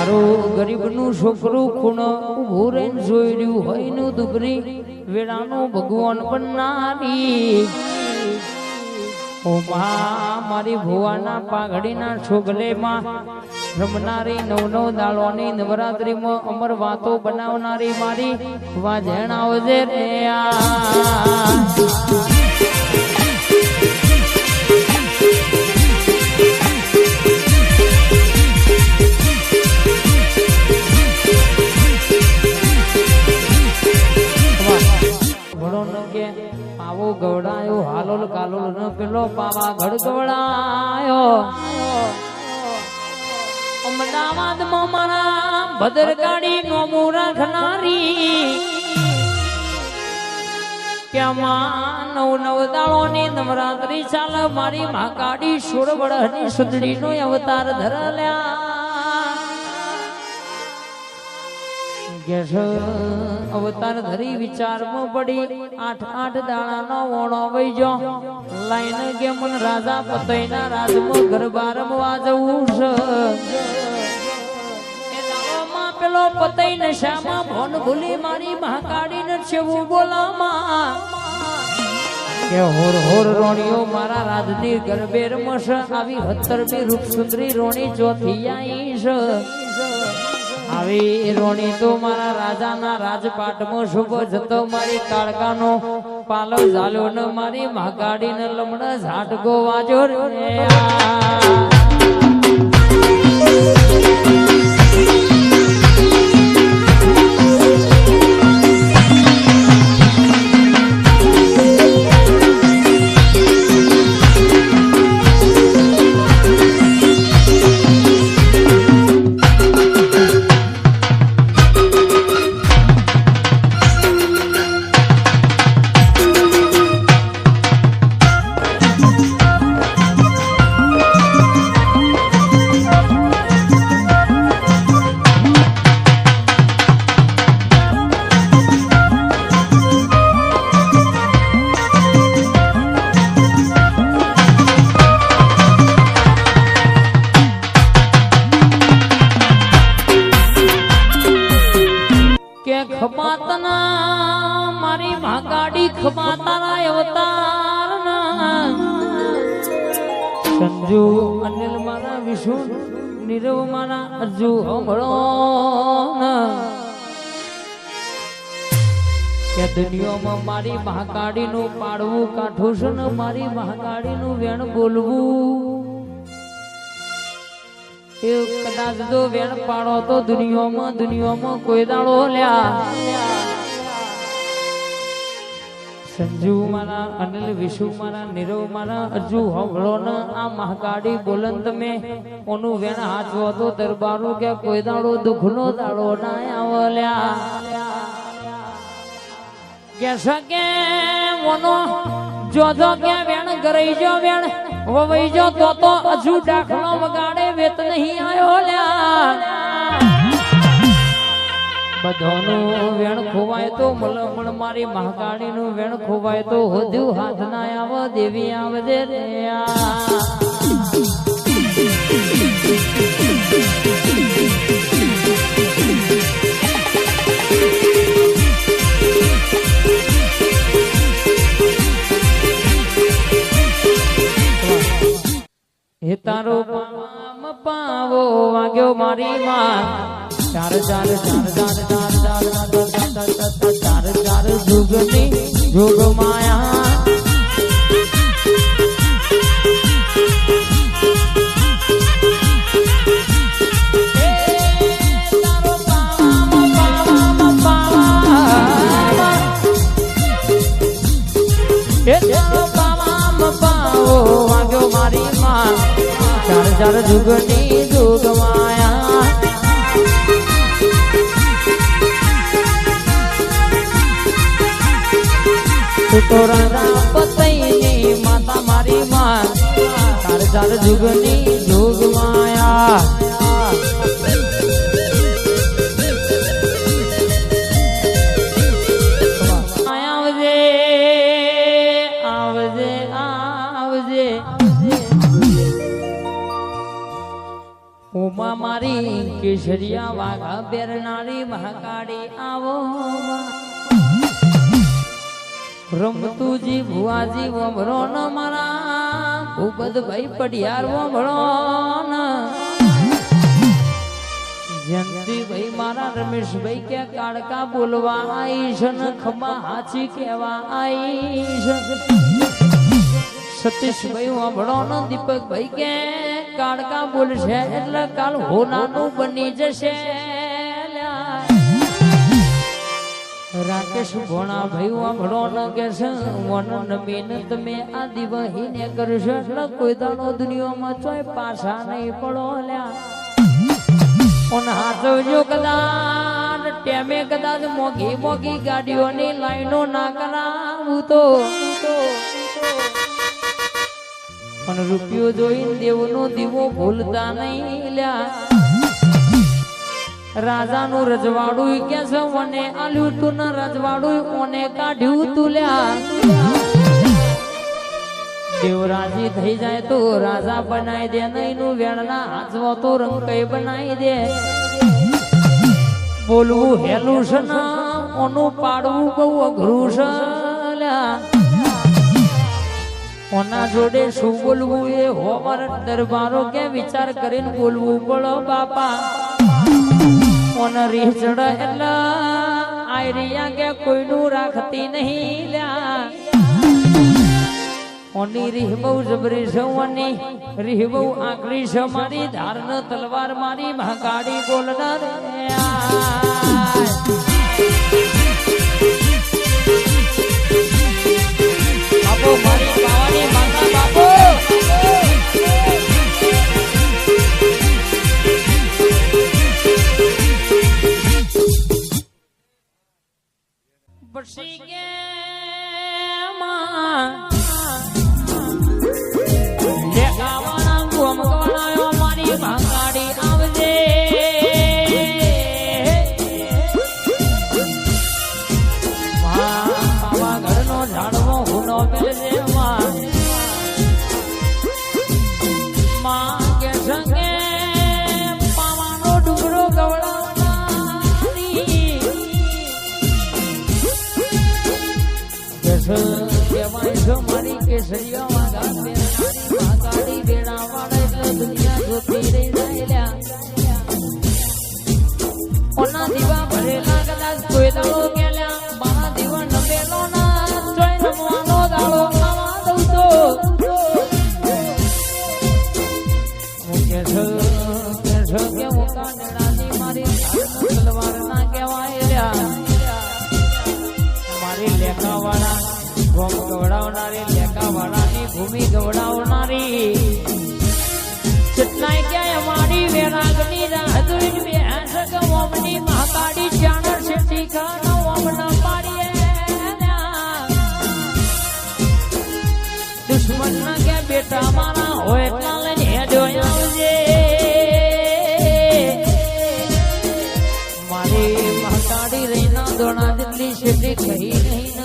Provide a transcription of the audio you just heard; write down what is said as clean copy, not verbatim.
મારું ગરીબનું છોકરું ખૂણ ઉભું રહીને જોઈ રહ્યું હોય નું દુગરી વેળાનું ભગવાન બનનારી ઓ મારી ભુવાના પાઘડીના છોગલેમાં રમનારી નવ દાળોની નવરાત્રીમાં અમર વાતો બનાવનારી મારી વાજણ આવજે રે આવો ગવડાયો હાલોલ કાલોલ ન પેલો પાવા ગઢ ગવડાયો અમદાવાદમાં મારા ભદ્રકાળી નોમું રાખનારી ક્યાંમાં નવ દાળોની નવરાત્રી ચાલ મારી મહાકાળી સોળવડની સુંદરીનો અવતાર ધરલ્યા અવતાર ધરી વિચારમાં પડી 8 દાણાનો ઓણો વઈજો લાઈન કે મન રાજા પતઈના રાજમાં ગરબા રમવા જવું છે એ દાવામાં પેલો પતઈ નશામાં ભોન ભૂલી મારી મહાકાળીને છેવું બોલામાં કે હોર હોર રોણીઓ મારા રાજની ગરબે રમશ આવી 17મી રૂપ સુંદરી રોણી ચોથી આઈ છે આવી રોણી તો મારા રાજાના રાજપાટમાં શુભ જતો મારી કાળકાનો પાલો ઝાલ્યો ને મારી મહાકાળીને લમણા ઝાટકો વાજો રે ખમાતના મારી મહાકાળી ખમાતાના અવતારના સંજુ અનિલ મારા વિષ્ણુ નીરવ મારા અર્જુ હમળો કે દુનિયામાં મારી મહાકાળીનું પાડવું કાઠું છે ને મારી મહાકાળીનું વેણ બોલવું એ કદાચ જો વેણ પાડો તો દુનિયામાં કોઈ દાડો લ્યા સંજુ મારા અનિલ વિશુ મારા નીરવ મારા અર્જુ હવળો ને આ મહાકાળી બોલન તમે ઓનું વેણ હાચવો તો દરબારો કે કોઈ દાડો દુઃખનો દાડો ના આવલ્યા કે સકે ઓનો જોજો કે વેણ ગરઈ જો વેણ વવઈ જો તો હજુ દાખલો વગાડે વેત નહીં આયો લ્યા બધાનું વેણ ખોવાય તો મલમણ મારી મહાકાળીનું વેણ ખોવાય તો હોદ્યુ હાથ ના આવ દેવી આવજે રે હે તારો પાવો વાગ્યો મારી માં ચાર જુગની જુગ માયા વાગ્યો મારી માં ચાર જુગની જુગ માયા તો રાજા પતઈની માતા મારી માં ચાર જુગની જુગ માયા આવજે આવજે આવજે ઉમા મારી કેસરિયા વાઘા બેરનારી મહાકાળી આવો રમતુજી ભુવાજી વમરો ન મારા ભૂપતભાઈ પડિયાર વમરો ન જયંતિભાઈ મારા રમેશભાઈ કે કાળકા બોલવા આઈશ ન ખમા હાચી કેવા આઈશ સતીશભાઈ વમરો ન દીપકભાઈ કે કાળકા બોલશે એટલે કાલ હોનાનું બની જશે રાકેશ ભોણા ભાઈ વાંભળો ન કે વન મીન તમે આ દિવાહી ને કરશો એટલે કોઈ દાડો દુનિયામાં ચોય પાછા નહીં પડો લ્યા ઓન હાચવજો કદાચ ટેમે કદાચ મોગી મોગી ગાડીઓની લાઈનો ના કરાવું તો પણ રૂપિયો જોઈને દેવનો દીવો ભૂલતા નહીં લ્યા રાજાનું રજવાડું કે છે મને આલ્યું તું ને રજવાડું ઓને કાઢ્યું તું લ્યા દેવરાજી થઈ જાય તો રાજા બનાવી દે નહીં નું વેણના હાથવો તો રંગ કઈ બનાવી દે બોલવું હેલું છે ને ઓનું પાડવું બહુ અઘરું છે લ્યા ઓના જોડે શું બોલવું એ હોવાર દરબારો કે વિચાર કરીને બોલવું પડો બાપા ઓને રીહ ચડે એટલે આયરિયા કે કોઈનું રાખતી નહીં લ્યા ઓની રીહ બહુ જબરી છે ઓની રીહ બહુ આકરી છે મારી ધારન તલવાર મારી મહાકાળી બોલનાર બાપો મારી પાવાની માતા બાપો પછી કે માં લે આવાના ગોમ ગણાયો મારી મહાકાળી આવજે પાવાગઢનો ઝાડવો હુનો મેલજે માં કે સંગે પાવાનો ડુંગરો ગવડાવનારી કેવાય છો મારી કેસરિયા વાઘા બેરનારી મહાકાળી બેડા વાળા એટલે દુનિયા જોતી રહી જાય ઓના દીવા ભરેલા કદાચ કોઈ દાડો ગેલ્યા મારા દીવા નમેલો ના ચોય નમવાનો દાડો આવા દઉં તો હું કે મુકા નેડાની મારી તલવાર ના કહેવાય રહ્યા મારી લેખાવાળા ગોમ ગવડાવનારી લેખાવાળાની ભૂમિ ગવડાવનારી ચટનાઈ ક્યાંય મારી વેરાગની રાહ જોઈને બેસક ઓમની મહાકાળી ચાણર શેઠી ખાનો ઓમના પાડીએ દુશ્મન ના કે બેટા મારા હોય એટલા લઈને હેડ્યો આવજે મારી મહાકાળી રહીના દોણા જેટલી શેઠી કહી નહીં